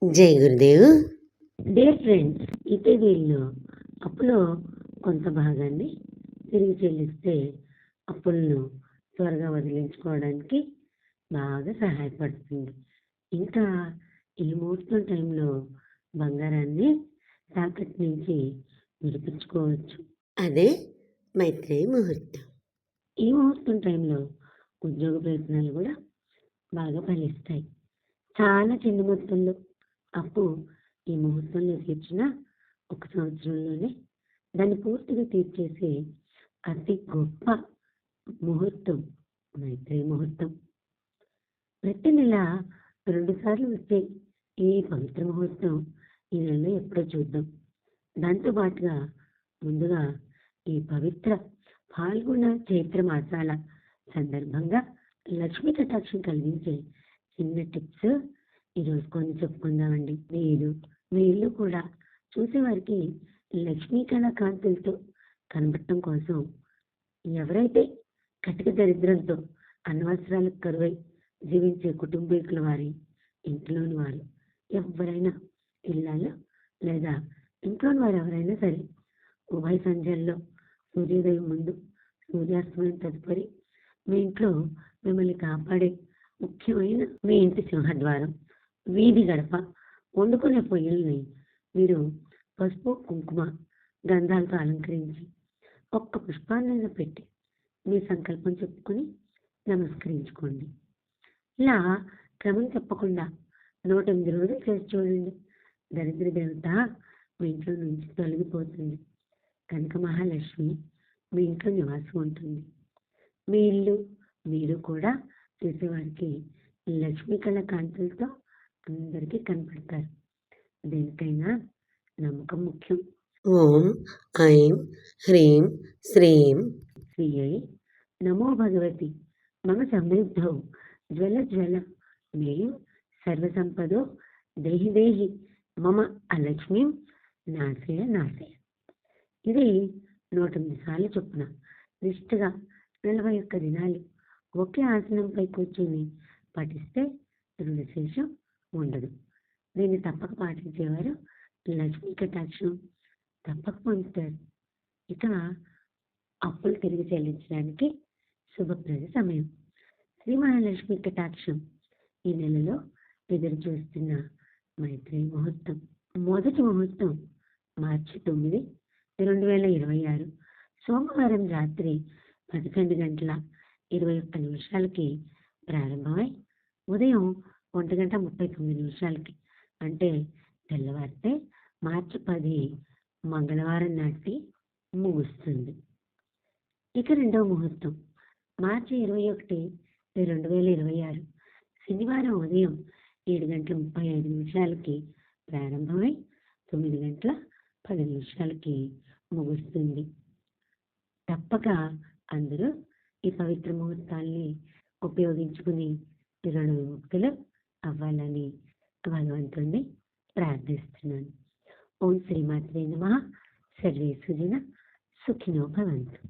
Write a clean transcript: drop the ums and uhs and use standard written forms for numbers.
జై Gurudev. Dear friends, అయితే వీళ్ళు అప్పులో కొంత భాగాన్ని తిరిగి చెల్లిస్తే అప్పులను త్వరగా వదిలించుకోవడానికి బాగా సహాయపడుతుంది. ఇంకా ఈ ముహూర్తం టైంలో బంగారాన్ని తాకట్టు నుంచి విడిపించుకోవచ్చు. అదే మైత్రేయ ముహూర్తం. ఈ ముహూర్తం టైంలో ఉద్యోగ ప్రయత్నాలు కూడా బాగా ఫలిస్తాయి. చాలా చిన్న మొత్తంలో అప్పు ఈ ముహూర్తంలో తీర్చిన 1 సంవత్సరంలోనే దాన్ని పూర్తిగా తీర్చేసే అతి గొప్ప ముహూర్తం మైత్రేయ ముహూర్తం. ప్రతి నెల 2 సార్లు వచ్చే ఈ పవిత్ర ముహూర్తం ఈ నెలలో ఎప్పుడో చూద్దాం. దాంతో పాటుగా ముందుగా ఈ పవిత్ర పాల్గొన చైత్ర మాసాల సందర్భంగా లక్ష్మీ కటాక్షం కలిగించే చిన్న టిప్స్ ఈరోజు కొన్ని చెప్పుకుందామండి. మీ ఇల్లు కూడా చూసేవారికి లక్ష్మీ కళా కాంతులతో కనబడటం కోసం ఎవరైతే కటిక దరిద్రంతో అనవసరాలకు కరువై జీవించే కుటుంబీకుల వారి ఇంట్లోని వారు ఎవరైనా ఇళ్ళలో లేదా ఇంట్లోని వారు ఎవరైనా సరే ఉభయ సంధ్యల్లో సూర్యోదయం ముందు సూర్యాస్తమయం తదుపరి మీ ఇంట్లో మిమ్మల్ని కాపాడే ముఖ్యమైన మీ ఇంటి సింహద్వారం, వీధి గడప, వండుకునే పొయ్యిల్ని మీరు పసుపు కుంకుమ గంధాలతో అలంకరించి ఒక్క పుష్పాన్నైనా పెట్టి మీ సంకల్పం చెప్పుకొని నమస్కరించుకోండి. ఇలా క్రమం తప్పకుండా 108 రోజులు చేసి చూడండి. దరిద్ర దేవత మీ ఇంట్లో నుంచి తొలగిపోతుంది. కనక మహాలక్ష్మి మీ ఇంట్లో నివాసం ఉంటుంది. మీ ఇల్లు మీరు కూడా చూసేవారికి లక్ష్మీ కళ కాంతులతో అందరికీ కనపడతారు. దేనికైనా నమ్మకం ముఖ్యం. ఓం ఐం హ్రీం శ్రీం శ్రీయై నమో భగవతి మమ సమృద్ధౌ జ్వల జ్వల మే సర్వసంపదో దేహి దేహి మమ అలక్ష్మీం నాశయ నాశయ. ఇది 108 సార్లు చొప్పున నిష్ఠగా 41 దినాలు ఒకే ఆసనంపై కూర్చొని పఠిస్తే రుణశేషం ఉండదు. దీన్ని తప్పక పాటించేవారు లక్ష్మీ కటాక్షం తప్పక పొందుతారు. ఇక అప్పులు తిరిగి చెల్లించడానికి శుభప్రద సమయం. శ్రీ మహాలక్ష్మి కటాక్షం ఈ నెలలో ఎదురు చూస్తున్న మైత్రేయ ముహూర్తం. మొదటి ముహూర్తం మార్చి 9, 2026 సోమవారం రాత్రి 11:21 ప్రారంభమై ఉదయం 1:39 అంటే తెల్లవారితే మార్చి 10 మంగళవారం నాటి ముగుస్తుంది. ఇక రెండవ ముహూర్తం మార్చి 21, 2026 శనివారం ఉదయం 7:35 ప్రారంభమై 9:10 ముగుస్తుంది. తప్పక అందరూ ఈ పవిత్ర ముహూర్తాల్ని ఉపయోగించుకుని రుణ విముక్తులు అవ్వాలని భగవంతుణ్ణి ప్రార్థిస్తున్నాను. ఓం శ్రీమాత్రే నమః. సర్వే సుజన సుఖినో భవంతు.